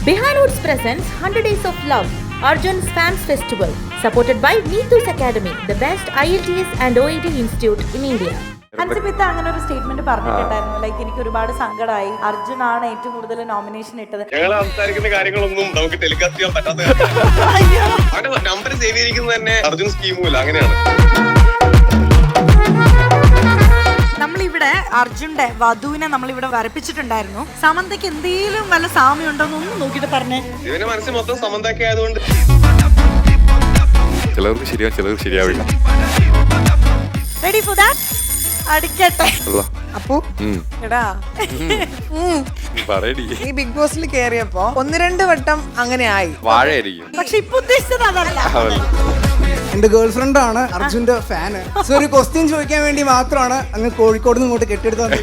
Behanood's presents 100 Days of Love, Arjun's Fans Festival, supported by Neetu's Academy, the best IELTS and OET institute in India. ഹൻസിപ്പിത്ത അങ്ങനെ ഒരു statement പറഞ്ഞിട്ടുണ്ടായിരുന്നു, like എനിക്ക് ഒരുപാട് സങ്കടമായി, അർജുൻ ആണ് ഏറ്റവും കൂടുതൽ നോമിനേഷൻ ഇട്ടത്. ഞങ്ങൾ സംസാരിക്കുന്ന കാര്യങ്ങളൊന്നും നമുക്ക് ടെലികാസ്റ്റ് ചെയ്യാൻ പറ്റാത്ത നമ്പർ സേവ് ചെയ്തിരിക്കുന്നത് തന്നെ അർജുൻ സ്കീമുമില്ല, അങ്ങനെയാണ്. നമ്മളിവിടെ അർജുന്റെ വധുവിനെ നമ്മളിവിടെ വരപ്പിച്ചിട്ടുണ്ടായിരുന്നു. സമന്തയ്ക്ക് എന്തെങ്കിലും വല്ല സാമ്യം ഉണ്ടോ എന്നൊന്ന് നോക്കിട്ട് പറഞ്ഞേ. ഇവന്റെ മനസ്സിൽ മൊത്തം സമന്തൊക്കെ ആയതുകൊണ്ട് ചിലർക്ക് ശരിയാവും, ചിലർക്ക് ശരിയാവില്ല. Ready for that? അടിക്കട്ടെ. അപ്പോ എടാ ഈ ബിഗ് ബോസിൽ കേറിയപ്പോ 1-2 വട്ടം അങ്ങനെ ആയി. വാഴയായിരിക്കും. പക്ഷെ ഇപ്പൊ ഉദ്ദേശിച്ചത് അതല്ല. എന്റെ ഗേൾ ഫ്രണ്ട് ആണ് അർജുന്റെ ഫാന്. സോ ഒരു ക്വസ്റ്റ്യൻ ചോദിക്കാൻ വേണ്ടി മാത്രമാണ് അങ്ങ് കോഴിക്കോട് നിന്ന് ഇങ്ങോട്ട് കെട്ടിയെടുത്തത്.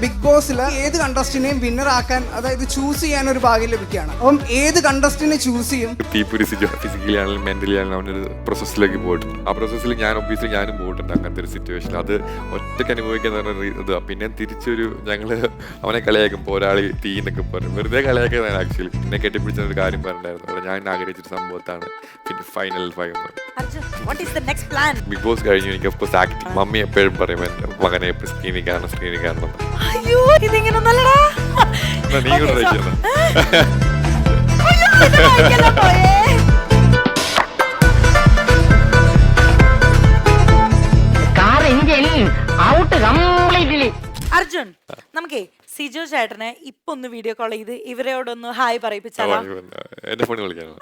ബിഗ് ബോസിൽ ഏത് കണ്ടസ്റ്റിനെയും വിന്നർ ആക്കാൻ, അതായത് ചൂസ് ചെയ്യാൻ ഒരു ഭാഗ്യം ലഭിക്കുകയാണ്. അപ്പം ഏത് കണ്ടസ്റ്റിനെ ചൂസ് ചെയ്യും? തീപ്പൊരി ഫിസിക്കലി ആണെങ്കിലും മെന്റലി ആണെങ്കിലും അവനൊരു പ്രോസസ്സിലേക്ക് പോയിട്ടുണ്ട്. ആ പ്രോസസ്സിൽ ഞാനും പോയിട്ടുണ്ട് അങ്ങനത്തെ ഒരു സിറ്റുവേഷൻ. അത് ഒറ്റയ്ക്ക് അനുഭവിക്കുന്ന ഇത്. പിന്നെ തിരിച്ചൊരു ഞങ്ങള് അവനെ കളിയാക്കുമ്പോൾ ഒരാൾ തീന്നൊക്കെ പറഞ്ഞു, വെറുതെ കളിയാക്കുന്നതാണ്. ആക്ച്വലി എന്നെ കെട്ടിപ്പിടിച്ച ഒരു കാര്യം പറഞ്ഞിട്ടുണ്ടായിരുന്നു. ഞാൻ ആഗ്രഹിച്ചൊരു സംഭവത്താണ് പിന്നെ ഫൈനൽ 5. ബിഗ് ബോസ് കഴിഞ്ഞു എനിക്ക് ഓഫ് ആക്ടിങ്. മമ്മി എപ്പോഴും പറയും എന്റെ മകനെ എപ്പോഴും സ്ക്രീനിൽ കാണണം. അയ്യോ ഇതിങ്ങനൊന്നല്ലടാ. നീ കൂടെ കഴിക്കണം. അർജുൻ, നമുക്കേ സിജോ ചേട്ടനെ ഇപ്പൊ ഒന്ന് വീഡിയോ കോൾ ചെയ്ത് ഇവരോടൊന്ന് ഹായ് പറയിപ്പിച്ചാലോ? എന്റെ ഫോണിൽ വിളിക്കാനോ?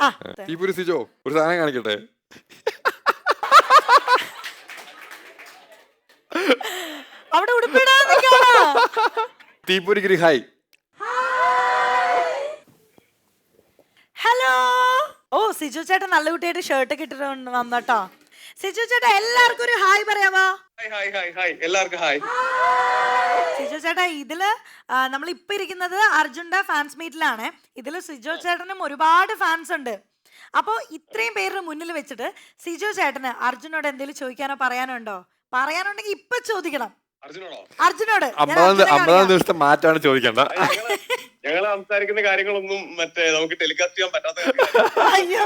തീപ്പൊരി സിജോ ഒരു സാധനം കാണിക്കട്ടെ. അവിടെ തീപ്പൊരിക്ക് ഹായ്. ഹലോ. ഓ സിജു ചേട്ടൻ നല്ല കുട്ടിയായിട്ട് ഷർട്ടൊക്കെ ഇട്ടിട്ട് വന്നോട്ടോ. സിജു ചേട്ടാ എല്ലാവർക്കും ഒരു ഹായ് പറയാമോ? എല്ലാവർക്കും ഹായ്. സിജു ചേട്ടാ ഇതില് നമ്മൾ ഇപ്പൊ ഇരിക്കുന്നത് അർജുന്റെ ഫാൻസ് മീറ്റിലാണ്. ഇതില് സിജു ചേട്ടനും ഒരുപാട് ഫാൻസ് ഉണ്ട്. അപ്പൊ ഇത്രയും പേരുടെ മുന്നിൽ വെച്ചിട്ട് സിജു ചേട്ടന് അർജുനോട് എന്തെങ്കിലും ചോദിക്കാനോ പറയാനോ ഉണ്ടോ? പറയാനുണ്ടെങ്കിൽ ഇപ്പൊ ചോദിക്കണം. അർജുനോട് 50 ദിവസത്തെ മാറ്റാണ് ചോദിക്കണ്ട. ഞങ്ങൾ സംസാരിക്കുന്ന കാര്യങ്ങളൊന്നും നമുക്ക് ടെലികാസ്റ്റ് ചെയ്യാൻ പറ്റാത്ത. അയ്യോ,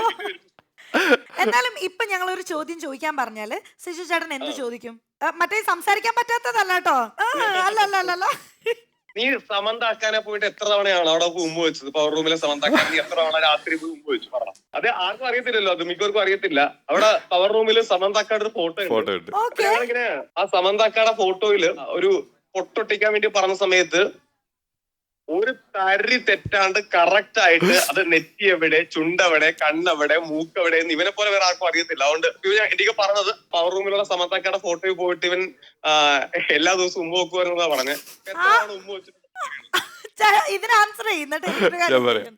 എന്നാലും ഇപ്പൊ ഞങ്ങൾ ഒരു ചോദ്യം ചോദിക്കാൻ പറഞ്ഞാല് സിജു ചേട്ടൻ എന്ത് ചോദിക്കും? മറ്റേ സംസാരിക്കാൻ പറ്റാത്തതല്ല കേട്ടോ. അല്ല നീ സമന്താക്കാനെ പോയിട്ട് എത്ര തവണയാണ് അവിടെ ഉമ്മ വെച്ചത്? പവർ റൂമിലെ സമന്താക്കാൻ നീ എത്ര തവണ രാത്രി ഉമ്മ വെച്ചു? പറഞ്ഞു. അത് ആർക്കും അറിയത്തില്ലല്ലോ, അത് മിക്കവർക്കും അറിയത്തില്ല. അവിടെ പവർ റൂമിൽ സമന്താക്കാട് ഒരു ഫോട്ടോ ഇങ്ങനെ ആ സമന്താക്കാടെ ഫോട്ടോയില് ഒരു പൊട്ടൊട്ടിക്കാൻ വേണ്ടി പറഞ്ഞ സമയത്ത് ഒരു തരി തെറ്റാണ്ട് കറക്റ്റ് ആയിട്ട് അത് നെറ്റി എവിടെ, ചുണ്ടവിടെ, കണ്ണെവിടെ, മൂക്കെവിടെ എന്ന് ഇവനെ പോലെ വേറെ ആർക്കും അറിയത്തില്ല. അതുകൊണ്ട് എനിക്ക് പറഞ്ഞത് പവർ റൂമിലുള്ള സമന്താക്കാടെ ഫോട്ടോയിൽ പോയിട്ട് ഇവൻ എല്ലാ ദിവസവും ഉമ്മ വെക്കുവാ പറഞ്ഞത്. എത്രയാണ് ഉമ്മ വെച്ചിട്ട്? ഇതിന് ആൻസർ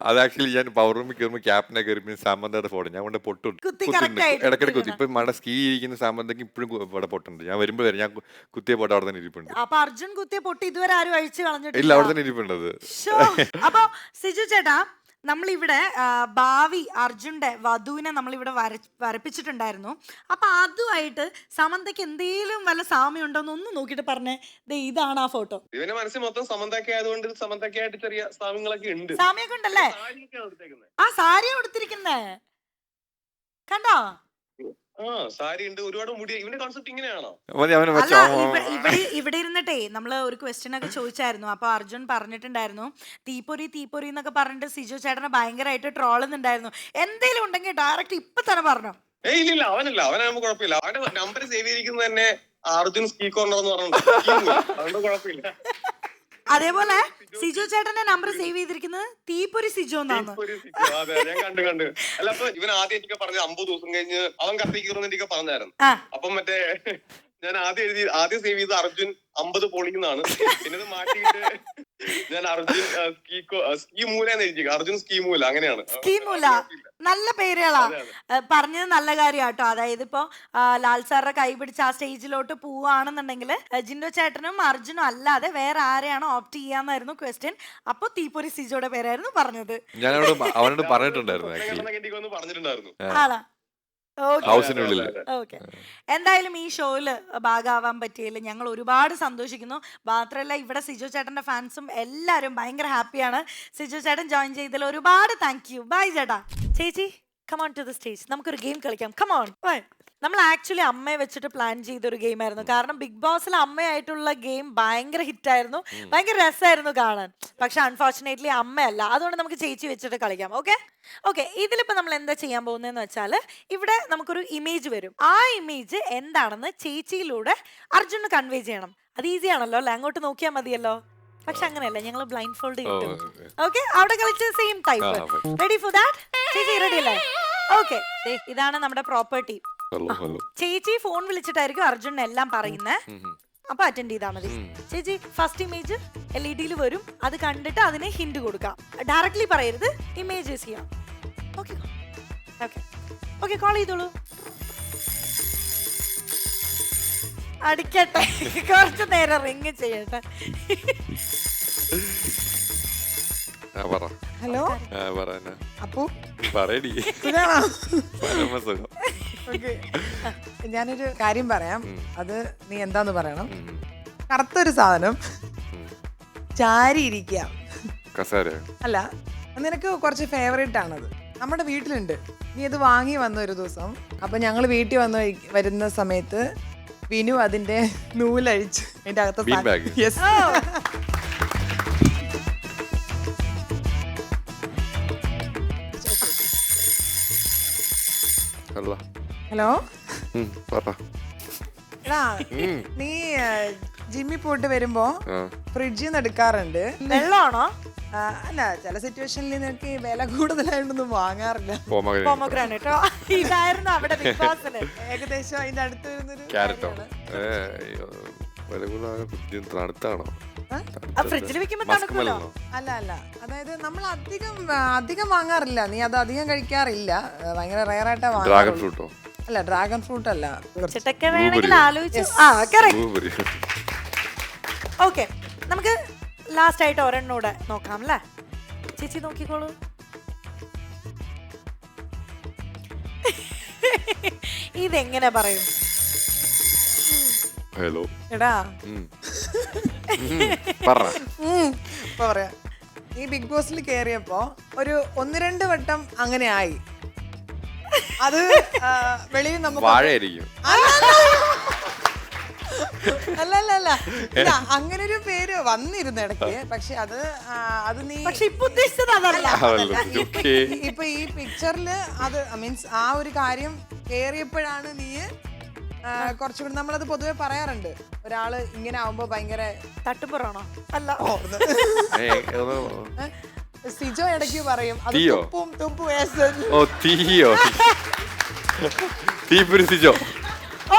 അത് ആക്ച്വലി ഞാൻ പവർ റൂമിൽ കയറുമ്പോൾ ക്യാപ്റ്റനെ കയറി സാമന്തയുടെ ഫോട്ടോ ഞാൻ കൊണ്ട് പൊട്ടുണ്ട് ഇടയ്ക്കിടയ്ക്ക് കുത്തി. ഇപ്പൊ മഴ സ്കീ ഇരിക്കുന്ന സാമന്തയ്ക്ക് ഇപ്പോഴും ഇവിടെ പൊട്ടുണ്ട്. ഞാൻ വരുമ്പോൾ വരെ ഞാൻ കുത്തിയ പൊട്ട് അവിടെ തന്നെ ഇരിപ്പുണ്ട്. അപ്പൊ അർജുൻ കുത്തിയ പൊട്ട് ഇതുവരെ ആരും അഴിച്ചു കളഞ്ഞിട്ടില്ല. ഇല്ല, അവിടെ തന്നെ ഇരിപ്പുണ്ടത്. അപ്പൊ സിജു ചേട്ടാ, നമ്മളിവിടെ ഭാവി അർജുന്റെ വധുവിനെ നമ്മളിവിടെ വരപ്പിച്ചിട്ടുണ്ടായിരുന്നു. അപ്പൊ അതുമായിട്ട് സമന്തയ്ക്ക് എന്തെങ്കിലും വല്ല സാമ്യം ഉണ്ടോന്ന് ഒന്ന് നോക്കിട്ട് പറഞ്ഞേ. ഇതാണ് ആ ഫോട്ടോ. ഇവന്റെ മനസ്സിൽ മൊത്തം സമന്തൊക്കെ ആയതുകൊണ്ട് സമന്തൊക്കെയായിട്ട് ചെറിയ സാമ്യങ്ങളൊക്കെ ഉണ്ട്. സാമ്യമൊക്കെ ഉണ്ടല്ലേ? ആ സാരിയാ കൊടുത്തിരിക്കുന്നേ, കണ്ടോ? സാരി ഉണ്ട്, ഒരുപാട് മുടി. ഇവന്റെ കോൺസെപ്റ്റ് ഇങ്ങനെയാണോ? ഇവിടെ ഇരുന്നിട്ടേ നമ്മള് ഒരു ക്വസ്റ്റ്യൻ ഒക്കെ ചോദിച്ചായിരുന്നു. അപ്പൊ അർജുൻ പറഞ്ഞിട്ടുണ്ടായിരുന്നു തീപ്പൊരി എന്നൊക്കെ പറഞ്ഞിട്ട് സിജു ചേട്ടനെ ഭയങ്കരമായിട്ട് ട്രോളുന്നുണ്ടായിരുന്നു. എന്തേലും ഉണ്ടെങ്കിൽ ഡയറക്റ്റ് ഇപ്പൊ തന്നെ പറഞ്ഞോ. ഇല്ല അവനല്ല, അവനാകുമ്പോ കുഴപ്പമില്ല. അവന്റെ നമ്പർ സേവ് ചെയ്തിരിക്കുന്നത് തന്നെ അർജുൻ സ്കീ കോർണർ എന്ന് പറഞ്ഞിട്ടുണ്ട്. അതുകൊണ്ട് കുഴപ്പമില്ല. അതേപോലെ സിജു ചേട്ടന്റെ നമ്പർ സേവ് ചെയ്തിരിക്കുന്നത് തീപ്പൊരി സിജു എന്നാണ്. അതെ, ഞാൻ കണ്ടു. അല്ല, അപ്പൊ ഇവൻ ആദ്യം എനിക്ക് പറഞ്ഞത് 50 ദിവസം കഴിഞ്ഞ് അവൻ കത്തിക്കീറുന്ന എനിക്ക് പറഞ്ഞായിരുന്നു. അപ്പം ഞാൻ ആദ്യം സേവ് ചെയ്ത് അർജുൻ 50 പൊളിക്കുന്നതാണ്. പിന്നെ ഇത് മാറ്റിയിട്ട് ഞാൻ അർജുൻ സ്കീ മൂല അർജുൻ സ്കീ മൂല, അങ്ങനെയാണ്. സ്കീ മൂല നല്ല പേരുകളാ. പറഞ്ഞത് നല്ല കാര്യാട്ടോ. അതായത് ഇപ്പൊ ലാൽ സാറിന്റെ കൈ പിടിച്ച് ആ സ്റ്റേജിലോട്ട് പോവാണെന്നുണ്ടെങ്കിൽ ജിൻഡോ ചേട്ടനും അർജുനും അല്ലാതെ വേറെ ആരെയാണോ ഓപ്റ്റ് ചെയ്യാന്നായിരുന്നു ക്വസ്റ്റ്യൻ. അപ്പൊ തീപ്പൊരി സിജോയുടെ പേരായിരുന്നു പറഞ്ഞത്. ഞാൻ അവനോട് പറഞ്ഞിട്ടുണ്ടായിരുന്നു. പറഞ്ഞിട്ടുണ്ടായിരുന്നു. ആണോ? ഹൗസിനുള്ളിൽ. ഓക്കെ, എന്തായാലും ഈ ഷോയില് ഭാഗമാവാൻ പറ്റിയതിൽ ഞങ്ങൾ ഒരുപാട് സന്തോഷിക്കുന്നു. മാത്രമല്ല ഇവിടെ സിജോ ചേട്ടന്റെ ഫാൻസും എല്ലാവരും ഭയങ്കര ഹാപ്പിയാണ്. സിജോ ചേട്ടൻ ജോയിൻ ചെയ്തതിൽ ഒരുപാട് താങ്ക് യു. ബൈ ചേട്ടാ. ചേച്ചി കമോൺ ടു ദ സ്റ്റേജ്, നമുക്കൊരു ഗെയിം കളിക്കാം. കമോൺ. നമ്മൾ ആക്ച്വലി അമ്മയെ വെച്ചിട്ട് പ്ലാൻ ചെയ്തൊരു ഗെയിം ആയിരുന്നു. കാരണം ബിഗ് ബോസിൽ അമ്മയായിട്ടുള്ള ഗെയിം ഭയങ്കര ഹിറ്റായിരുന്നു, ഭയങ്കര രസമായിരുന്നു കാണാൻ. പക്ഷെ അൺഫോർച്ചുനേറ്റ്ലി അമ്മയല്ല, അതുകൊണ്ട് നമുക്ക് ചേച്ചി വെച്ചിട്ട് കളിക്കാം. Okay okay. ഇതിലിപ്പോൾ നമ്മൾ എന്താ ചെയ്യാൻ പോകുന്നതെന്ന് വെച്ചാൽ ഇവിടെ നമുക്കൊരു ഇമേജ് വരും. ആ ഇമേജ് എന്താണെന്ന് ചേച്ചിയിലൂടെ അർജുന് കൺവേ ചെയ്യണം. അത് ഈസി ആണല്ലോ അല്ലേ, അങ്ങോട്ട് നോക്കിയാൽ മതിയല്ലോ. പക്ഷെ അങ്ങനെയല്ല, ഞങ്ങൾ ബ്ലൈൻഡ് ഫോൾഡ് കിട്ടും. ഓക്കെ, അവിടെ കളിച്ച് same type. Ready for that? ചേച്ചി റെഡി അല്ലേ? ഓക്കെ, ഇതാണ് നമ്മുടെ പ്രോപ്പർട്ടി. ചേച്ചി ഫോൺ വിളിച്ചിട്ടായിരിക്കും അർജുൻ എല്ലാം പറയുന്നത്. അപ്പൊ അറ്റൻഡ് ചെയ്താൽ മതി. ചേച്ചി ഫസ്റ്റ് ഇമേജ് LED വരും, അത് കണ്ടിട്ട് അതിനെ ഹിന്റ് കൊടുക്കാം. ഡയറക്ട്ലി പറയരുത്, ഇമേജ് ചെയ്യാം. ഓക്കെ ഓക്കെ ഓക്കെ, കോൾ ചെയ്തോളൂ. അടിക്കട്ടെ, കുറച്ചു നേരം റിങ് ചെയ്യട്ടെ. ഹലോ അപ്പു, ഓക്കെ, ഞാനൊരു കാര്യം പറയാം, അത് നീ എന്താന്ന് പറയണം. കറുത്തൊരു സാധനം ചാരി ഇരിക്കാം. അല്ല, നിനക്ക് കുറച്ച് ഫേവറേറ്റ് ആണത്, നമ്മുടെ വീട്ടിലുണ്ട്. നീ അത് വാങ്ങി വന്ന ഒരു ദിവസം. അപ്പൊ ഞങ്ങൾ വീട്ടിൽ വരുന്ന സമയത്ത് വിനു അതിന്റെ നൂലഴിച്ച് അതിന്റെ അകത്ത്. യെസ്. ഹലോ, എടാ നീ ജിമ്മിൽ പോയിട്ട് വരുമ്പോ ഫ്രിഡ്ജിൽ നിന്ന് എടുക്കാറുണ്ട്. വെള്ളമാണോ? അല്ല, ചില സിറ്റുവേഷനിൽ നിനക്ക് വില കൂടുതലായിട്ടൊന്നും വാങ്ങാറില്ല. പോമോഗ്രാനേറ്റോ? ഇതായിരുന്നു അവിടെ ബിഗ് ബോസില് ഏകദേശം അതിന്റെ അടുത്ത് വരുന്നൊരു ഫ്രിഡ്ജിൽ വെക്കുമ്പോ തണുക്കുമല്ലോ. അല്ല അല്ല, അതായത് നമ്മൾ അധികം വാങ്ങാറില്ല. നീ അത് അധികം കഴിക്കാറില്ല, ഭയങ്കര റയർ ആയിട്ടാ വാങ്ങാറുള്ളൂ. അല്ല, ഡ്രാഗൺ ഫ്രൂട്ട് അല്ല. ചിട്ടൊക്കെ വേണമെങ്കിൽ ആലോചിച്ചു. ഓക്കെ, നമുക്ക് ലാസ്റ്റ് ആയിട്ട് ഒരെണ്ണൂടെ നോക്കാം അല്ലേ? ചേച്ചി നോക്കിക്കോളൂ. ഇതെങ്ങനെ പറയും? ഹലോ എടാ, പറയാ, നീ ബിഗ് ബോസിൽ കേറിയപ്പോ ഒരു 1-2 വട്ടം അങ്ങനെ ആയി. അത് വെളിയിൽ നമുക്ക് അല്ല അങ്ങനെ ഒരു പേര് വന്നിരുന്നു ഇടയ്ക്ക്. പക്ഷെ അത് നീ ഇപ്പൊ ഉദ്ദേശിച്ചത് അതല്ല. ഇപ്പൊ ഈ പിക്ചറില് അത് മീൻസ് ആ ഒരു കാര്യം കേറിയപ്പോഴാണ് നീ കുറച്ചുകൂടി, നമ്മളത് പൊതുവെ പറയാറുണ്ട്, ഒരാള് ഇങ്ങനെ ആവുമ്പോ ഭയങ്കര തട്ടുപുറാണോ? അല്ല, സിജോ ഇടയ്ക്ക് പറയും അത് തുപ്പും തുപ്പും.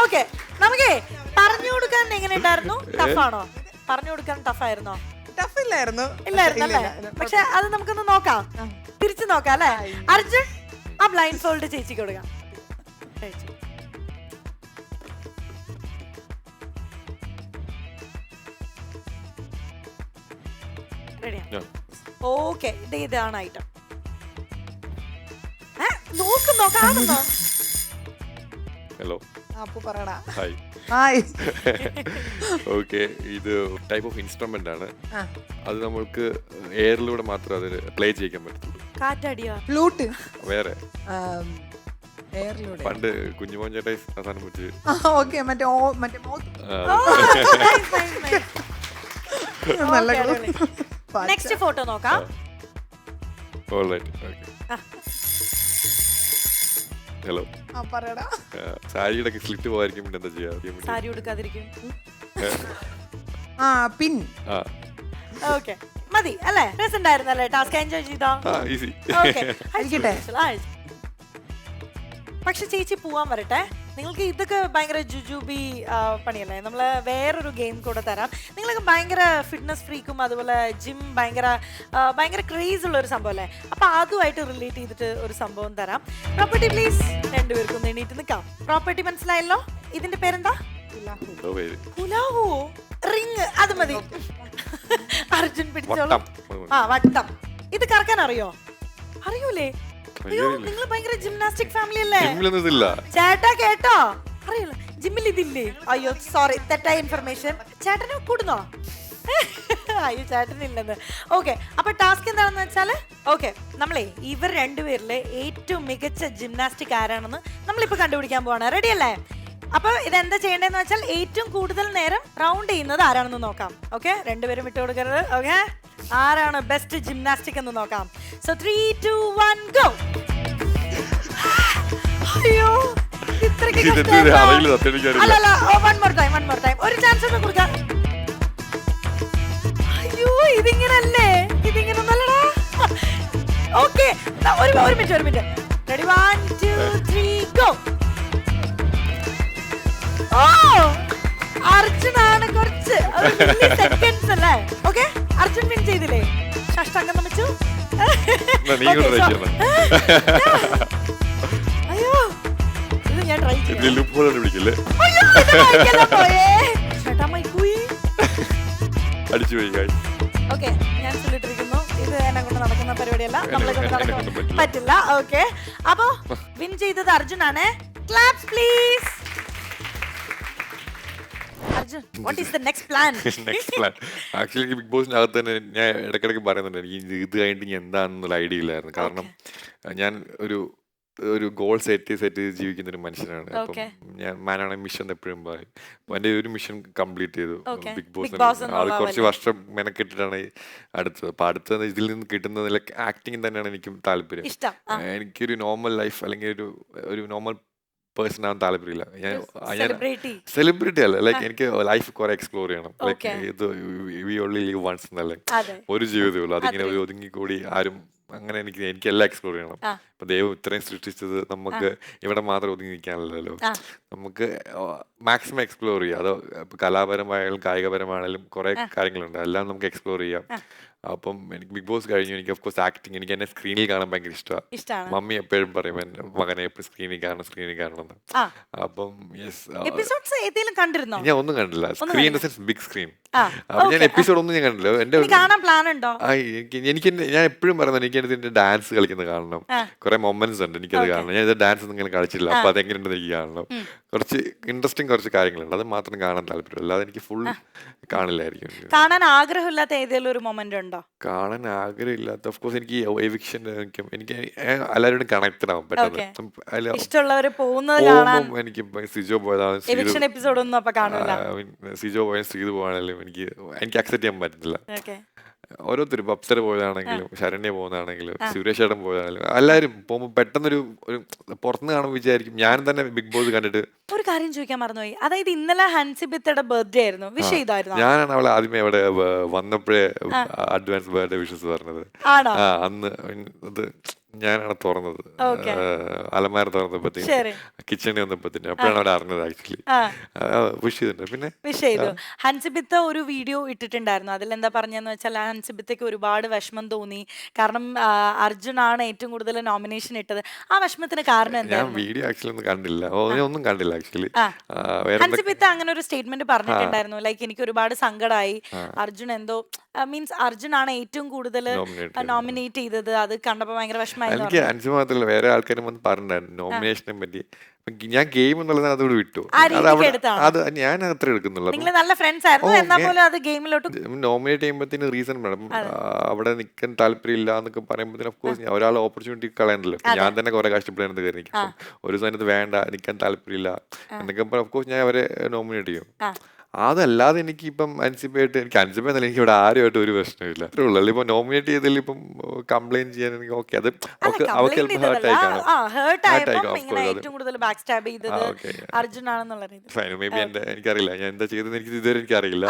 ഓക്കെ, നമുക്ക് പറഞ്ഞു കൊടുക്കാൻ എങ്ങനെ ഉണ്ടായിരുന്നു? ടഫാണോ? പറഞ്ഞു കൊടുക്കാൻ ടഫായിരുന്നോ? ടഫ് ഇല്ലായിരുന്നു. ഇല്ലായിരുന്നല്ലേ? പക്ഷെ അത് നമുക്കൊന്ന് നോക്കാം, തിരിച്ചു നോക്കാം അല്ലേ? അർജുൻ, ആ ബ്ലൈൻഡ് ഫോൾഡ് ചേച്ചിക്ക് കൊടുക്കാം. ഓക്കെ, ഇതാണ് ഐറ്റം. നോക്കുന്നോ? ഹലോ, അപ്പു പറയടാ. ഹായ്. ഹായ്. ഓക്കെ, ഇത് ടൈപ്പ് ഓഫ് ഇൻസ്ട്രുമെന്റ് ആണ്. അത് നമ്മൾക്ക് എയറിലൂടെ മാത്രമേ അതിന് പ്ലേ ചെയ്യാൻ പറ്റുള്ളൂ. കാറ്റടിയോ? ഫ്ലൂട്ട്. വേറെ എയറിലൂടെ പണ്ട് കുഞ്ഞുമോൻ ചേട്ടായി സാധനം വെച്ച്. ഓക്കെ, മറ്റേ നെക്സ്റ്റ് ഫോട്ടോ നോക്കാം. ഹലോ, പറയടാ. സാരിയുടെ സ്ലിറ്റ് പോകാതിരിക്കും, പിന്നെ എന്താ ചെയ്യാ? സാരി ഉടുക്കാതിരിക്കും. പിൻ. ഓക്കെ, മതി അല്ലേ? രസമുണ്ടായിരുന്നല്ലേ? ടാസ്ക് എൻജോയ് ചെയ്തോ? ഈസി. പക്ഷെ ചേച്ചി പോവാൻ വരട്ടെ. നിങ്ങൾക്ക് ഇതൊക്കെ ഭയങ്കര ജുജുബി പണിയല്ലേ? നമ്മൾ വേറൊരു ഗെയിം കൂടെ തരാം. നിങ്ങൾക്ക് ഭയങ്കര ഫിറ്റ്നസ് ഫ്രീക്കും അതുപോലെ ജിം ഭയങ്കര ക്രേസ് ഉള്ള ഒരു സംഭവം അല്ലേ? അപ്പൊ അതുമായിട്ട് റിലേറ്റ് ചെയ്തിട്ട് ഒരു സംഭവം തരാം. Property please. രണ്ടുപേർക്കും എണീറ്റ് നിൽക്കാം. പ്രോപ്പർട്ടി മനസ്സിലായല്ലോ? ഇതിന്റെ പേരെന്താ? പുലാവോ? റിങ്. അത് മതി. അർജുൻ പിടിച്ചോളൂ. വട്ടം. ഇത് കറക്കാൻ അറിയോ? അറിയൂലേ? അയ്യോ നിങ്ങൾ ഭയങ്കര ജിംനാസ്റ്റിക് ഫാമിലി അല്ലേ? ജിമ്മിലൊന്നും ഇതില്ല. ചേട്ടാ കേട്ടോ? അറിയില്ല ജിമ്മിൽ ഇതില്ലേ? അയ്യോ സോറി, തെറ്റായ ഇൻഫർമേഷൻ. ചേട്ടന് കൂടുന്നോ? അയ്യോ ചേട്ടനില്ലെന്ന്. ഓക്കെ, അപ്പൊ ടാസ്ക് എന്താണെന്ന് വെച്ചാല്, ഓക്കെ നമ്മളെ ഇവർ രണ്ടുപേരിലെ ഏറ്റവും മികച്ച ജിംനാസ്റ്റിക് ആരാണെന്ന് നമ്മളിപ്പോ കണ്ടുപിടിക്കാൻ പോവാണ്. റെഡി അല്ലേ? അപ്പൊ ഇതെന്താ ചെയ്യേണ്ടതെന്ന് വെച്ചാൽ ഏറ്റവും കൂടുതൽ നേരം റൗണ്ട് ചെയ്യുന്നത് ആരാണെന്ന് നോക്കാം. ഓക്കെ, രണ്ടുപേരും വിട്ടു കൊടുക്കരുത്. ഓക്കെ, ആരാണ് ബെസ്റ്റ് ജിംനാസ്റ്റിക് എന്ന് നോക്കാം. So 3, 2, 1 go. അയ്യോ ഇത്രയ്ക്ക് അല്ലല്ല, വൺ മോർ ടൈം ഒരു ചാൻസ് ഒന്ന് കൊടുക്കാം. അയ്യോ ഇതിങ്ങനല്ലേ, ഇതിങ്ങനെ നല്ലടാ. ഓക്കെ, ഒരു മിനിറ്റ് റെഡി, 1, 2, 3 ഗോ. ഓ അർജുനാണ്, കുറച്ച് സെക്കൻഡ്സ് അല്ലേ? ഓക്കെ, അർജുൻ വിൻ ചെയ്തില്ലേ? ഷഷ്ടാംഗം നമിച്ചു. അയ്യോ ഇത് ഞാൻ ട്രൈ ചെയ്യാം. ഓക്കെ, ഞാൻ ചൊല്ലിട്ടിരിക്കുന്നു, ഇത് എന്നെ കൊണ്ട് നടക്കുന്ന പരിപാടിയല്ല, നമ്മളെ കൊണ്ട് നടക്കാൻ പറ്റില്ല. ഓക്കെ, അപ്പോ വിൻ ചെയ്തത് അർജുനാണ്. Claps please. Arjun, what is the next plan? Actually big ബോസിനകത്ത് തന്നെ ഞാൻ ഇടയ്ക്കിടയ്ക്ക് പറയുന്നുണ്ട്, എനിക്ക് ഇത് കഴിഞ്ഞിട്ട് ഇനി എന്താണെന്നുള്ള ഐഡിയ ഇല്ലായിരുന്നു. കാരണം ഞാൻ ഒരു ഗോൾ സെറ്റ് ചെയ്ത് ജീവിക്കുന്ന ഒരു മനുഷ്യനാണ്. അപ്പം ഞാൻ മാനാണ് മിഷൻ എപ്പോഴും പറയും. എൻ്റെ ഒരു മിഷൻ കംപ്ലീറ്റ് ചെയ്തു ബിഗ് ബോസ്. അത് കുറച്ച് വർഷം മെനക്കെട്ടിട്ടാണ് അടുത്തത്. അപ്പൊ അടുത്തത് ഇതിൽ നിന്ന് കിട്ടുന്നത് ആക്ടിങ് തന്നെയാണ് എനിക്കും താല്പര്യം. എനിക്കൊരു നോർമൽ ലൈഫ് അല്ലെങ്കിൽ ഒരു നോർമൽ പേഴ്സൺ ആവാൻ താല്പര്യമില്ല. ഞാൻ സെലിബ്രിറ്റി അല്ല, ലൈക്ക് എനിക്ക് ലൈഫ് കുറെ എക്സ്പ്ലോർ ചെയ്യണം. ലൈക്ക് ഇത് വി ഓൺലി ലിവ് വൺസ് എന്നല്ലേ, ഒരു ജീവിതമേ ഉള്ളൂ. അതിങ്ങനെ ഒരു ഒതുങ്ങിക്കൂടി ആരും അങ്ങനെ എനിക്ക് എല്ലാം എക്സ്പ്ലോർ ചെയ്യണം. ഇപ്പൊ ദൈവം ഇത്രയും സൃഷ്ടിച്ചത് നമുക്ക് ഇവിടെ മാത്രം ഒതുങ്ങി നിൽക്കാനല്ലോ, നമുക്ക് മാക്സിമം എക്സ്പ്ലോർ ചെയ്യാം. അത് ഇപ്പൊ കലാപരമായാലും കായികപരമായാലും കുറെ കാര്യങ്ങളുണ്ട്, എല്ലാം നമുക്ക് എക്സ്പ്ലോർ ചെയ്യാം. അപ്പം എനിക്ക് ബിഗ് ബോസ് കഴിഞ്ഞു. എനിക്ക് ഓഫ് കോഴ്സ് ആക്ടിങ്, എനിക്ക് എന്നെ സ്ക്രീനിൽ കാണാൻ ഭയങ്കര ഇഷ്ടമാണ്. മമ്മി എപ്പോഴും പറയും എന്റെ മകനെ എപ്പോഴും സ്ക്രീനിൽ കാണണം. അപ്പം ഞാൻ ഒന്നും കണ്ടില്ല. Screen big screen. അപ്പൊ ഞാൻ എപ്പിസോഡ് ഒന്നും ഞാൻ കണ്ടില്ല. എനിക്ക് ഞാൻ എപ്പോഴും പറയുന്നത് എനിക്ക് ഇതിന്റെ ഡാൻസ് കളിക്കുന്നത് കാണണം. കുറെ മൊമെന്റ്സ് ഉണ്ട്, എനിക്കത് കാണണം. ഞാൻ ഇത് ഡാൻസ് ഒന്നും ഇങ്ങനെ കളിച്ചില്ല, അപ്പൊ അതെങ്ങനെയുണ്ടെന്ന് എനിക്ക് കാണണം. കുറച്ച് ഇൻട്രസ്റ്റിംഗ് കുറച്ച് കാര്യങ്ങളുണ്ട്, അത് മാത്രം കാണാൻ താല്പര്യം. അല്ലാതെ എനിക്ക് ഫുൾ കാണില്ലായിരിക്കും. കാണാൻ ആഗ്രഹമില്ലാത്ത ഏതെങ്കിലും ഒരു മൊമെന്റ് ഉണ്ടോ? കാണാൻ ആഗ്രഹമില്ലാത്ത ഓഫ് കോഴ്സ് എനിക്ക് എവിക്ഷൻ, എനിക്ക് എല്ലാവരോടും കണക്റ്റഡ് ആവും പെട്ടെന്ന്. പോകുമ്പോൾ എനിക്ക് സിജോ പോയതാണ്, സിജോ പോയ ശ്രീതു പോയാണെങ്കിലും എനിക്ക് അക്സെപ്റ്റ് ചെയ്യാൻ പറ്റുന്നില്ല. ഓരോരുത്തരും അപ്സര പോയതാണെങ്കിലും ശരണ്യ പോകുന്നതാണെങ്കിലും സുരേഷ് ഏട്ടൻ പോയതാണെങ്കിലും എല്ലാവരും പോകുമ്പോൾ പെട്ടെന്നൊരു പുറത്തുനിന്ന് കാണുമ്പോൾ വിചാരിക്കും. ഞാൻ തന്നെ ബിഗ് ബോസ് കണ്ടിട്ട് ഒരു കാര്യം ചോദിക്കാൻ മറന്നുപോയി. അതായത് ഇന്നലെ ഹൻസിബിത്തയുടെ ബർത്ത്ഡേ ആയിരുന്നു, വിഷ് ചെയ്തായിരുന്നു. ഞാനാണ് അവളെ ആദ്യമേ അവിടെ വന്നപ്പോഴേ അഡ്വാൻസ് ബർത്ത്ഡേ വിഷസ് പറഞ്ഞത്. അന്ന് അത് ഞാനാണ് തുറന്നത്, അലമാര തുറന്നപ്പോഴത്തേക്ക് കിച്ചണിൽ വന്നപ്പോഴത്തേക്ക് അപ്പോഴാണ് അവിടെ അറിഞ്ഞത്. ആക്ച്വലി വിഷ് ചെയ്തിട്ടുണ്ട്. പിന്നെ വിഷ് ചെയ്തു. ഹൻസിബിത്ത ഒരു വീഡിയോ ഇട്ടിട്ടുണ്ടായിരുന്നു. അതിലെന്താ പറഞ്ഞതെന്ന് വെച്ചാൽ ഹൻസിബിത്തയ്ക്ക് ഒരുപാട് വിഷമം തോന്നി, കാരണം അർജുനാണ് ഏറ്റവും കൂടുതൽ നോമിനേഷൻ ഇട്ടത്. ആ വിഷമത്തിന് കാരണം എന്താ? ഞാൻ വീഡിയോ ആക്ച്വലി ഒന്നും കണ്ടില്ല, ഒന്നും കണ്ടില്ല ആക്ച്വലി. ഹൻസിബിത്ത അങ്ങനെ ഒരു സ്റ്റേറ്റ്മെന്റ് പറഞ്ഞിട്ടുണ്ടായിരുന്നു, ലൈക്ക് എനിക്ക് ഒരുപാട് സങ്കടമായി, അർജുൻ എന്തോ മീൻസ് അർജുനാണ് ഏറ്റവും കൂടുതൽ നോമിനേറ്റ് ചെയ്തത്, അത് കണ്ടപ്പോ ഭയങ്കര വിഷമം. എനിക്ക് അഞ്ചു മാത്രമല്ല വേറെ ആൾക്കാരും വന്ന് പറഞ്ഞിട്ടുണ്ടായിരുന്നു നോമിനേഷനെ പറ്റി. ഞാൻ ഗെയിം എന്നുള്ളത് അതോട് വിട്ടു. അത് ഞാൻ അത്ര എടുക്കുന്നുള്ളൂ. നോമിനേറ്റ് ചെയ്യുമ്പോഴത്തേന് റീസൺ വേണം. അവിടെ നിൽക്കാൻ താല്പര്യമില്ല എന്നൊക്കെ പറയുമ്പോഴത്തേന് ഓഫ്കോഴ്സ് ഒരാൾ ഓപ്പർച്യൂണിറ്റി കളയണ്ടല്ലോ. ഞാൻ തന്നെ കുറെ കഷ്ടപ്പെടാൻ കയറി നിൽക്കും. ഒരു സമയത്ത് വേണ്ട, നിൽക്കാൻ താല്പര്യമില്ല എന്നൊക്കെ ഓഫ്കോഴ്സ് ഞാൻ അവരെ നോമിനേറ്റ് ചെയ്യും. അതല്ലാതെ എനിക്ക് ഇപ്പം അൻസിബായിട്ട് എനിക്ക് അൻസിബെന്നല്ല, എനിക്ക് ഇവിടെ ആരുമായിട്ട് ഒരു പ്രശ്നമില്ല. അത്രേ ഉള്ളൂ. ഇപ്പൊ നോമിനേറ്റ് ചെയ്തതിൽ ഇപ്പം കംപ്ലൈന്റ് ചെയ്യാൻ എനിക്ക് ഓക്കെ, അത് അവർക്ക് ഹേർട്ടായി കാണും. എനിക്കറിയില്ല ഞാൻ എന്താ ചെയ്തത്, എനിക്ക് ഇതുവരെ എനിക്കറിയില്ല.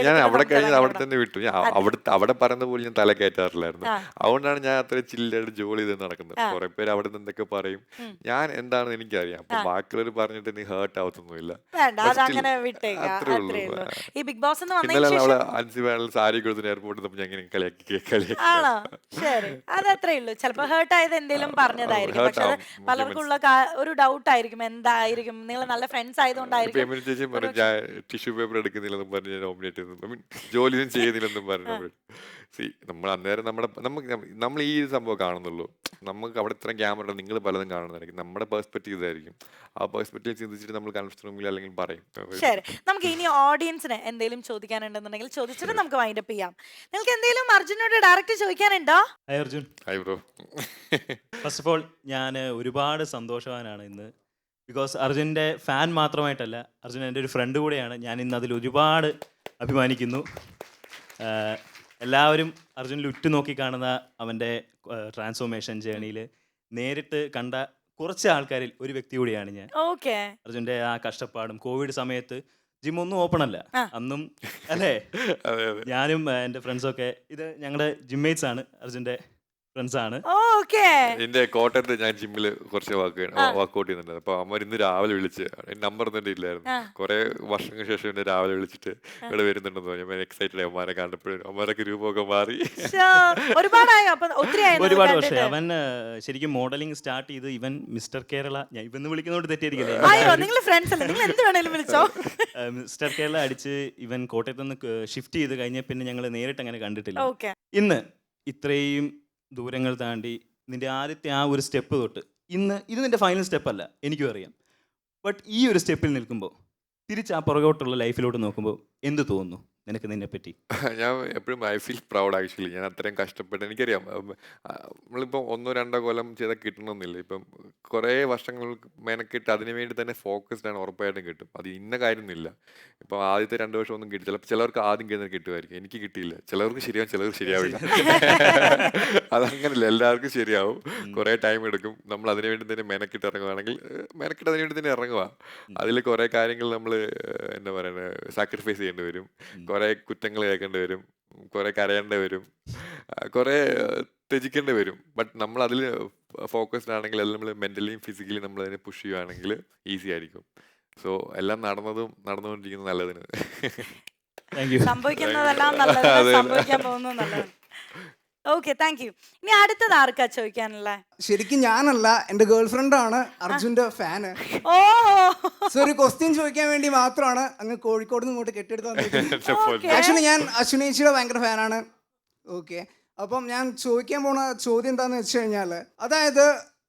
ഞാൻ അവിടെ കഴിഞ്ഞത് അവിടെ തന്നെ വിട്ടു. ഞാൻ അവിടെ പറയുന്ന പോലെ ഞാൻ തല കയറ്റാറില്ലായിരുന്നു. അതുകൊണ്ടാണ് ഞാൻ അത്ര ചില്ലായിട്ട് ജോലി ചെയ്ത് നടക്കുന്നത്. കുറെ പേര് അവിടെ നിന്ന് എന്തൊക്കെ പറയും, ഞാൻ എന്താണെന്ന് എനിക്കറിയാം. അപ്പൊ ബാക്കിയുള്ളവർ പറഞ്ഞിട്ട് എനിക്ക് ഹേർട്ട് ആവത്തൊന്നുമില്ല. ഈ ബിഗ് ബോസ് സാരി കൊടുത്ത് എയർപോർട്ടിൽ ആണോ? ശരി, അതത്രേ ഉള്ളൂ. ചിലപ്പോ ഹേർട്ട് ആയത് എന്തെങ്കിലും പറഞ്ഞതായിരിക്കും, പക്ഷെ അത് പലർക്കുള്ള ഒരു ഡൗട്ട് ആയിരിക്കും, എന്തായിരിക്കും. നിങ്ങൾ നല്ല ഫ്രണ്ട്സ് ആയതുകൊണ്ടായിരിക്കും. ടിഷ്യൂ പേപ്പർ എടുക്കുന്നില്ലെന്നും പറഞ്ഞ് നോമിനേറ്റ് ചെയ്തു, ജോലിയൊന്നും ചെയ്യുന്നില്ലെന്നും പറഞ്ഞു. നമ്മൾ അന്നേരം നമ്മൾ ഈ സംഭവം കാണുന്നുള്ളൂ. നമുക്ക് അവിടെ ഇത്രയും ക്യാമറ നിങ്ങൾ പലതും കാണുന്നതായിരിക്കും, നമ്മുടെ പെർസ്പെക്റ്റീവ് ഇതായിരിക്കും. ആ പെർസ്പെക്റ്റീവ് ചിന്തിച്ചിട്ട് നമ്മൾ കൺഫ്യൂഷൻ റൂമിൽ അല്ലെങ്കിൽ പറയും. ശരി, നമുക്ക് ഇനി ഓഡിയൻസിന് എന്തെങ്കിലും ചോദിക്കാനുണ്ടെന്നുണ്ടെങ്കിൽ ചോദിച്ചിട്ട് നമുക്ക് വൈൻഡപ്പ് ചെയ്യാം. നിങ്ങൾക്ക് എന്തെങ്കിലും അർജുനോട് ഡയറക്റ്റ് ചോദിക്കാനുണ്ടോ? Hi Arjun, hi bro. First of all ഞാൻ ഒരുപാട് സന്തോഷവാനാണ് ഇന്ന്. ബിക്കോസ് അർജുൻ്റെ ഫാൻ മാത്രമായിട്ടല്ല, അർജുൻ എൻ്റെ ഒരു ഫ്രണ്ട് കൂടെയാണ്. ഞാൻ ഇന്ന് അതിൽ ഒരുപാട് അഭിമാനിക്കുന്നു. എല്ലാവരും അർജുനിൽ ഉറ്റുനോക്കി കാണുന്ന അവൻ്റെ ട്രാൻസ്ഫോർമേഷൻ ജേണിയിൽ നേരിട്ട് കണ്ട കുറച്ച് ആൾക്കാരിൽ ഒരു വ്യക്തി കൂടിയാണ് ഞാൻ. ഓക്കെ, അർജുൻ്റെ ആ കഷ്ടപ്പാടും കോവിഡ് സമയത്ത് ജിം ഒന്നും ഓപ്പൺ അല്ല അന്നും, അല്ലേ? ഞാനും എൻ്റെ ഫ്രണ്ട്സൊക്കെ, ഇത് ഞങ്ങളുടെ ജിമ്മേറ്റ്സ് ആണ്, അർജുൻ്റെ ഫ്രണ്ട്സ് ആണ്. ഓക്കെ, എന്റെ കോട്ടയത്ത് ഞാൻ ജിമ്മിൽ കുറച്ച് വർക്ക്ഔട്ട് ചെയ്യുന്നുണ്ട്. അപ്പൊ അമ്മ ഇന്ന് രാവിലെ വിളിച്ച്, നമ്പർ തന്നെ ഇല്ലായിരുന്നു, കുറെ വർഷങ്ങൾക്ക് ശേഷം എന്നെ രാവിലെ വിളിച്ചിട്ട് ഇവിടെ വരുന്നുണ്ടെന്ന് പറഞ്ഞു. ഞാൻ എക്സൈറ്റഡ് ആയി അമ്മമാരെ കണ്ടപ്പോഴും. അമ്മമാരൊക്കെ രൂപമൊക്കെ മാറി. ഒരുപാട് വർഷം അവൻ ശരിക്കും മോഡലിംഗ് സ്റ്റാർട്ട് ചെയ്ത് ഇവൻ മിസ്റ്റർ കേരള, ഞാൻ ഇവന്ന് വിളിക്കുന്നതുകൊണ്ട് തെറ്റിയിരിക്കില്ലേ, മിസ്റ്റർ കേരള അടിച്ച് ഇവൻ കോട്ടയത്ത് നിന്ന് ഷിഫ്റ്റ് ചെയ്ത് കഴിഞ്ഞ പിന്നെ ഞങ്ങൾ നേരിട്ട് അങ്ങനെ കണ്ടിട്ടില്ല. ഇന്ന് ഇത്രയും ദൂരങ്ങൾ താണ്ടി നിന്റെ ആദ്യത്തെ ആ ഒരു സ്റ്റെപ്പ് തൊട്ട് ഇത് നിന്റെ ഫൈനൽ സ്റ്റെപ്പ് അല്ല, എനിക്കും അറിയാം. ബട്ട് ഈ ഒരു സ്റ്റെപ്പിൽ നിൽക്കുമ്പോൾ തിരിച്ച് ആ പുറകോട്ടുള്ള ലൈഫിലോട്ട് നോക്കുമ്പോൾ എന്ത് തോന്നുന്നു നിനക്ക് നിന്നെപ്പറ്റി? ഞാൻ എപ്പോഴും ഐ ഫീൽ പ്രൗഡ് ആക്ച്വലി. ഞാൻ അത്രയും കഷ്ടപ്പെട്ട്, എനിക്കറിയാം നമ്മളിപ്പോൾ 1-2 കൊല്ലം ചെയ്താൽ കിട്ടണമെന്നില്ല. ഇപ്പം കുറേ വർഷങ്ങൾ മെനക്കിട്ട് അതിനു വേണ്ടി തന്നെ ഫോക്കസ്ഡ് ആണ്, ഉറപ്പായിട്ടും കിട്ടും. അത് ഇന്ന കാര്യമൊന്നുമില്ല. ഇപ്പം ആദ്യത്തെ 2 വർഷം ഒന്നും കിട്ടി, ചിലർക്ക് ആദ്യം കിട്ടുന്നത് കിട്ടുമായിരിക്കും, എനിക്ക് കിട്ടിയില്ല. ചിലർക്ക് ശരിയാവും, ചിലർക്ക് ശരിയാവില്ല. അതങ്ങനല്ല, എല്ലാവർക്കും ശരിയാവും, കുറേ ടൈം എടുക്കും. നമ്മൾ അതിനു വേണ്ടി തന്നെ മെനക്കിട്ട് ഇറങ്ങുകയാണെങ്കിൽ മെനക്കിട്ട് അതിനു വേണ്ടി തന്നെ ഇറങ്ങുക. അതിൽ കുറേ കാര്യങ്ങൾ നമ്മൾ എന്താ പറയുന്നത് സാക്രിഫൈസ് ചെയ്യേണ്ടി വരും, കുറെ കുറ്റങ്ങൾ കേൾക്കേണ്ടി വരും, കുറെ കരയേണ്ടി വരും, കുറെ ത്യജിക്കേണ്ടി വരും. ബട്ട് നമ്മൾ അതിൽ ഫോക്കസ്ഡ് ആണെങ്കിൽ, അത് നമ്മൾ മെന്റലിയും ഫിസിക്കലിയും നമ്മൾ അതിനെ പുഷ് ചെയ്യുകയാണെങ്കിൽ ഈസി ആയിരിക്കും. സോ എല്ലാം നടന്നുകൊണ്ടിരിക്കുന്നത് നല്ലതിന്. സംഭവിക്കുന്നതെല്ലാം നല്ലത്, സംഭവിക്കാൻ പോകുന്നത് നല്ലത്. Okay, thank you. ഇനി അടുത്തത് ആർക്കാ ചോദിക്കാനുള്ള? ശരിക്കും ഞാനല്ല, എന്റെ ഗേൾ ഫ്രണ്ട് ആണ് അർജുന്റെ ഫാന്. ഓ, സോ ഒരു ക്വസ്റ്റ്യൻ ചോദിക്കാൻ വേണ്ടി മാത്രമാണ് അങ്ങ് കോഴിക്കോട് നിന്ന് ഇങ്ങോട്ട് കെട്ടിയെടുത്ത് വന്നിരിക്കുന്നത്. ആക്ച്വലി ഞാൻ അശ്വിനേച്ചിയുടെ ഭയങ്കര ഫാനാണ്. ഓക്കെ, അപ്പം ഞാൻ ചോദിക്കാൻ പോണ ചോദ്യം എന്താന്ന് വെച്ച് കഴിഞ്ഞാൽ, അതായത്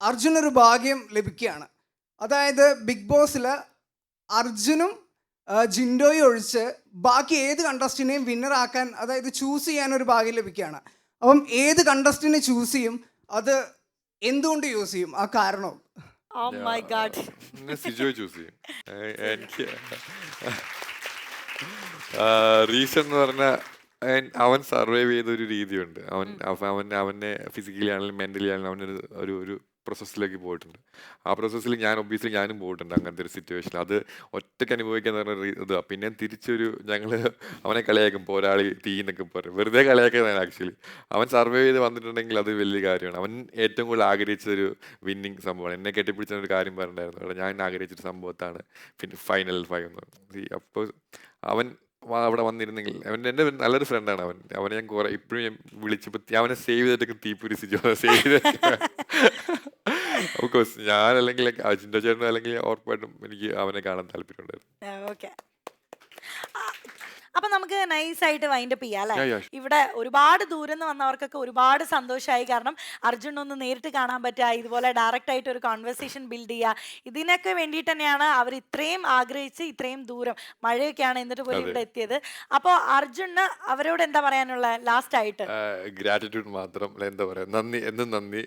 അർജുനൊരു ഭാഗ്യം ലഭിക്കുകയാണ്. അതായത് ബിഗ് ബോസിൽ അർജുനും ജിൻഡോയും ഒഴിച്ച് ബാക്കി ഏത് കണ്ടസ്റ്റിനെയും വിന്നർ ആക്കാൻ, അതായത് ചൂസ് ചെയ്യാൻ ഒരു ഭാഗ്യം ലഭിക്കുകയാണ്. അപ്പം ഏത് കണ്ടസ്റ്റിനെ ചൂസ് ചെയ്യും, അത് എന്തുകൊണ്ട് യൂസ് ചെയ്യും, ആ കാരണം? Oh my God. സിജോയെ ചൂസ് ചെയ്യും. എനിക്ക് റീസൺ എന്ന് പറഞ്ഞാൽ അവൻ സർവൈവ് ചെയ്തൊരു രീതിയുണ്ട്. അവനെ ഫിസിക്കലി ആണെങ്കിലും മെന്റലി ആണെങ്കിലും അവനൊരു ഒരു പ്രോസസ്സിലേക്ക് പോയിട്ടുണ്ട്. ആ പ്രോസസ്സിൽ ഒബ്വിയസ്ലി ഞാനും പോയിട്ടുണ്ട് അങ്ങനത്തെ ഒരു സിറ്റുവേഷൻ. അത് ഒറ്റയ്ക്ക് അനുഭവിക്കാന്ന് പറഞ്ഞ ഇതാണ്. പിന്നെ തിരിച്ചൊരു ഞങ്ങൾ അവനെ കളിയാക്കും, പോരാളി തീ എന്നൊക്കെ പറയും, വെറുതെ കളിയാക്കുന്നതാണ് ആക്ച്വലി. അവൻ സർവൈവ് ചെയ്ത് വന്നിട്ടുണ്ടെങ്കിൽ അത് വലിയ കാര്യമാണ്. അവൻ ഏറ്റവും കൂടുതൽ ആഗ്രഹിച്ചൊരു വിന്നിങ് സംഭവമാണ്. എന്നെ കെട്ടിപ്പിടിച്ചൊരു കാര്യം പറഞ്ഞിട്ടുണ്ടായിരുന്നു, ഞാൻ ആഗ്രഹിച്ചൊരു സംഭവത്താണ് പിന്നെ ഫൈനൽ 5 എന്ന്. അപ്പോൾ അവൻ അവിടെ വന്നിരുന്നെങ്കിൽ, എൻ്റെ നല്ലൊരു ഫ്രണ്ടാണ് അവനെ ഞാൻ കുറെ ഇപ്പോഴും ഞാൻ വിളിച്ചപ്പോൾ അവനെ സേവ് ചെയ്തിട്ടൊക്കെ തീപ്പൊരി സേവ് ചെയ്തിട്ട് ഓഫ്കോഴ്സ് ഞാൻ അല്ലെങ്കിൽ അജിൻ്റെ ചേട്ടനും അല്ലെങ്കിൽ ഉറപ്പായിട്ടും എനിക്ക് അവനെ കാണാൻ താല്പര്യമുണ്ടായിരുന്നു. ഓക്കെ, അപ്പൊ നമുക്ക് നൈസായിട്ട് വൈൻഡപ്പ് ചെയ്യാം അല്ലെ? ഇവിടെ ഒരുപാട് ദൂരം നിന്ന് വന്നവർക്കൊക്കെ ഒരുപാട് സന്തോഷമായി. കാരണം അർജുൻ ഒന്ന് നേരിട്ട് കാണാൻ പറ്റുക, ഇതുപോലെ ഡയറക്റ്റ് ആയിട്ട് ഒരു കോൺവെർസേഷൻ ബിൽഡ് ചെയ്യുക, ഇതിനൊക്കെ വേണ്ടിയിട്ട് തന്നെയാണ് അവർ ഇത്രയും ആഗ്രഹിച്ച് ഇത്രയും ദൂരം, മഴയൊക്കെയാണ് എന്നിട്ട് പോലും ഇവിടെ എത്തിയത്. അപ്പോൾ അർജുന് അവരോട് എന്താ പറയാനുള്ള ലാസ്റ്റ് ആയിട്ട്? ഗ്രാറ്റിറ്റ്യൂഡ് മാത്രം. എന്താ പറയാ, നന്ദി, എന്നും നന്ദി.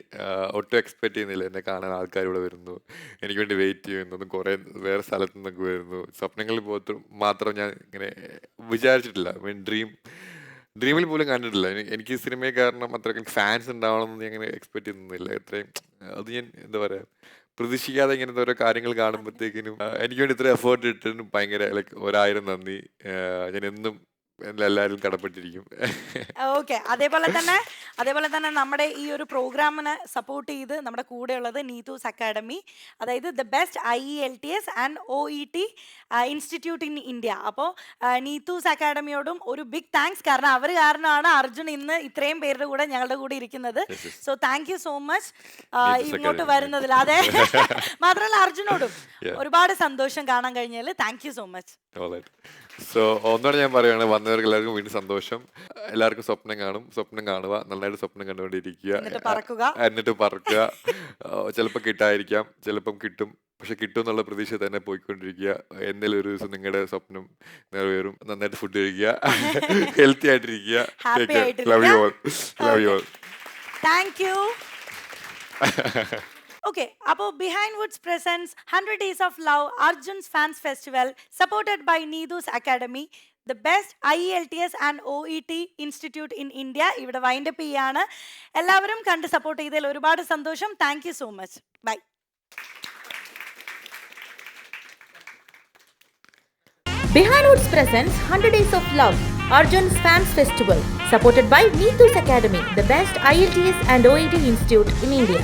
ഒട്ടും എക്സ്പെക്ട് ചെയ്യുന്നില്ല എന്നെ കാണാൻ ആൾക്കാർ ഇവിടെ വരുന്നു, എനിക്ക് വേണ്ടി വെയിറ്റ് ചെയ്യുന്നു, കുറെ വേറെ സ്ഥലത്തു നിന്നൊക്കെ വരുന്നു. സ്വപ്നങ്ങളിൽ മാത്രം ഞാൻ ഇങ്ങനെ വിചാരിച്ചിട്ടില്ല. ഡ്രീമിൽ പോലും കണ്ടിട്ടില്ല. എനിക്ക് സിനിമയെ കാരണം അത്രയ്ക്ക് ഫാൻസ് ഉണ്ടാവണമെന്ന് അങ്ങനെ എക്സ്പെക്ട് ചെയ്യുന്നില്ല. എത്രയും അത് ഞാൻ എന്താ പറയുക, പ്രതീക്ഷിക്കാതെ ഇങ്ങനത്തെ ഓരോ കാര്യങ്ങൾ കാണുമ്പോഴത്തേക്കിനും എനിക്ക് വേണ്ടി ഇത്ര എഫേർട്ട് ഇട്ടിട്ടും ഭയങ്കര ലൈക്ക് 1000 നന്ദി. ഞാൻ എന്നും എല്ലാവരും കടപ്പെട്ടിരിക്കും. ഓക്കെ, അതേപോലെ തന്നെ നമ്മുടെ ഈ ഒരു പ്രോഗ്രാമിനെ സപ്പോർട്ട് ചെയ്ത് നമ്മുടെ കൂടെ ഉള്ളത് നീതൂസ് അക്കാഡമി, അതായത് the best IELTS and OET institute in India. അപ്പോൾ നീതൂസ് അക്കാഡമിയോടും ഒരു ബിഗ് താങ്ക്സ്. കാരണം അവർ കാരണമാണ് അർജുൻ ഇന്ന് ഇത്രയും പേരുടെ കൂടെ ഞങ്ങളുടെ കൂടെ ഇരിക്കുന്നത്. So thank you so much ഇങ്ങോട്ട് വരുന്നതിൽ. അതെ, മാത്രമല്ല അർജുനോടും ഒരുപാട് സന്തോഷം കാണാൻ കഴിഞ്ഞതിൽ. Thank you so much. So ഒന്നാണ് ഞാൻ പറയുകയാണ്, വന്നവർക്ക് എല്ലാവർക്കും വീണ്ടും സന്തോഷം. എല്ലാവർക്കും സ്വപ്നം കാണുക, നന്നായിട്ട് സ്വപ്നം കണ്ടുകൊണ്ടിരിക്കുക, എന്നിട്ട് പറക്കുക. ചിലപ്പോൾ കിട്ടായിരിക്കാം, ചിലപ്പം കിട്ടും, പക്ഷെ കിട്ടും എന്നുള്ള പ്രതീക്ഷ തന്നെ പോയിക്കൊണ്ടിരിക്കുക. എന്തെങ്കിലും ഒരു ദിവസം നിങ്ങളുടെ സ്വപ്നം നിറവേറും. നന്നായിട്ട് ഫുഡ് കഴിക്കുക, ഹെൽത്തി ആയിട്ടിരിക്കുക. Love you all, love you all. Thank you. Okay, അപ്പോൾ Behind Woods presents 100 Days of Love Arjun's Fans Festival supported by Needus Academy, the best IELTS and OET institute in India. ഇവിടെ wind up ചെയ്യാണ്. എല്ലാവരും കണ്ട് support ചെയ്തതിൽ ഒരുപാട് സന്തോഷം. Thank you so much. Bye. Behind Woods presents 100 Days of Love Arjun's Fans Festival supported by Needus Academy, the best IELTS and OET institute in India.